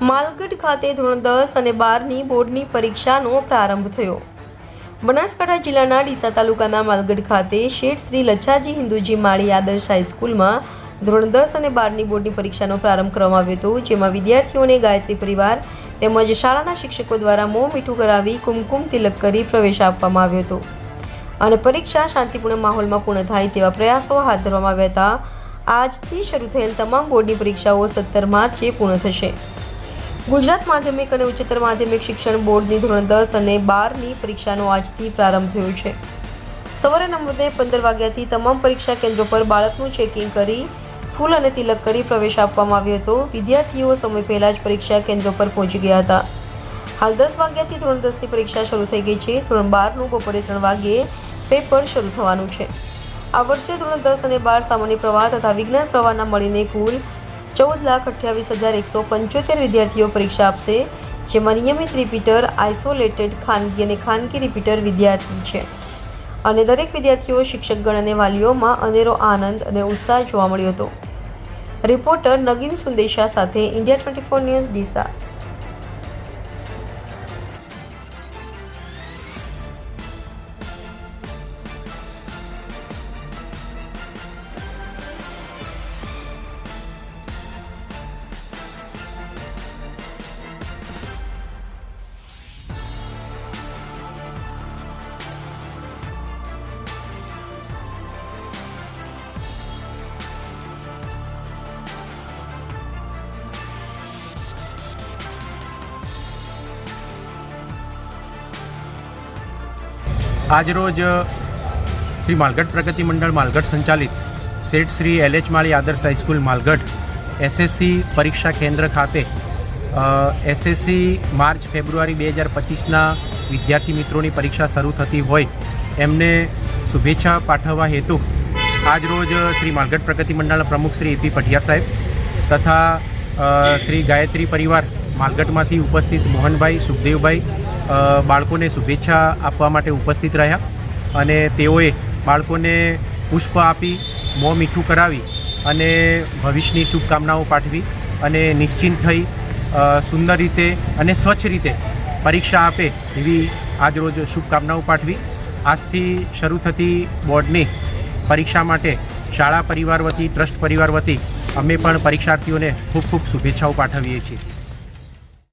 માલગઢ ખાતે ધોરણ 10 અને 12ની બોર્ડની પરીક્ષાનો પ્રારંભ થયો। બનાસકાંઠા જિલ્લાના ડીસા તાલુકાના માલગઢ ખાતે શેઠ શ્રી લચ્છાજી હિન્દુજી માળી આદર્શ હાઈસ્કૂલમાં ધોરણ 10 અને 12ની બોર્ડની પરીક્ષાનો પ્રારંભ કરવામાં આવ્યો હતો, જેમાં વિદ્યાર્થીઓને ગાયત્રી પરિવાર તેમજ શાળાના શિક્ષકો દ્વારા મોં મીઠું કરાવી કુમકુમ તિલક કરી પ્રવેશ આપવામાં આવ્યો હતો અને પરીક્ષા શાંતિપૂર્ણ માહોલમાં પૂર્ણ થાય તેવા પ્રયાસો હાથ ધરવામાં આવ્યા હતા। આજથી શરૂ થયેલ તમામ બોર્ડની પરીક્ષાઓ 17 માર્ચે પૂર્ણ થશે। ગુજરાત માધ્યમિક અને ઉચ્ચતર માધ્યમિક શિક્ષણ બોર્ડની ધોરણ 10 અને 12ની પરીક્ષાનો આજથી પ્રારંભ થયો છે। સવારે 9:15 વાગ્યાથી તમામ પરીક્ષા કેન્દ્રો પર બાળકનું ચેકિંગ કરી ફૂલ અને તિલક કરી પ્રવેશ આપવામાં આવ્યો હતો। વિદ્યાર્થીઓ સમય પહેલા જ પરીક્ષા કેન્દ્રો પર પહોંચી ગયા હતા। હાલ 10 વાગ્યાથી ધોરણ 10ની પરીક્ષા શરૂ થઈ ગઈ છે। ધોરણ 12નું બપોરે 3 વાગ્યે પેપર શરૂ થવાનું છે। આ વર્ષે ધોરણ 10 અને 12 સામાન્ય પ્રવાહ તથા વિજ્ઞાન પ્રવાહના મળીને કુલ 14,28,175 વિદ્યાર્થીઓ પરીક્ષા આપશે, જેમાં નિયમિત રિપીટર, આઇસોલેટેડ ખાનગી અને ખાનગી રિપીટર વિદ્યાર્થી છે અને દરેક વિદ્યાર્થીઓ, શિક્ષકગણ અને વાલીઓમાં અનેરો આનંદ અને ઉત્સાહ જોવા મળ્યો હતો। રિપોર્ટર નગીન સુંદેશા સાથે ઇન્ડિયા 24 ન્યૂઝ ડીસા। આજરોજ શ્રી માલગઢ પ્રગતિ મંડળ માલગઢ સંચાલિત શેઠ શ્રી LH માળી આદર્શ હાઈસ્કૂલ માલગઢ SSC પરીક્ષા કેન્દ્ર ખાતે SSC માર્ચ ફેબ્રુઆરી 2025ના વિદ્યાર્થી મિત્રોની પરીક્ષા શરૂ થતી હોય એમને શુભેચ્છા પાઠવવા હેતુ આજરોજ શ્રી માલગઢ પ્રગતિ મંડળના પ્રમુખ શ્રી EP પઢિયાર સાહેબ તથા શ્રી ગાયત્રી પરિવાર માલગઢમાંથી ઉપસ્થિત મોહનભાઈ, સુખદેવભાઈ બાળકોને શુભેચ્છા આપવા માટે ઉપસ્થિત રહ્યા અને તેઓએ બાળકોને પુષ્પ આપી મોં મીઠું કરાવી અને ભવિષ્યની શુભકામનાઓ પાઠવી અને નિશ્ચિંત થઈ સુંદર રીતે અને સ્વચ્છ રીતે પરીક્ષા આપે એવી આજરોજ શુભકામનાઓ પાઠવી। આજથી શરૂ થતી બોર્ડની પરીક્ષા માટે શાળા પરિવાર વતી, ટ્રસ્ટ પરિવાર વતી અમે પણ પરીક્ષાર્થીઓને ખૂબ ખૂબ શુભેચ્છાઓ પાઠવીએ છીએ।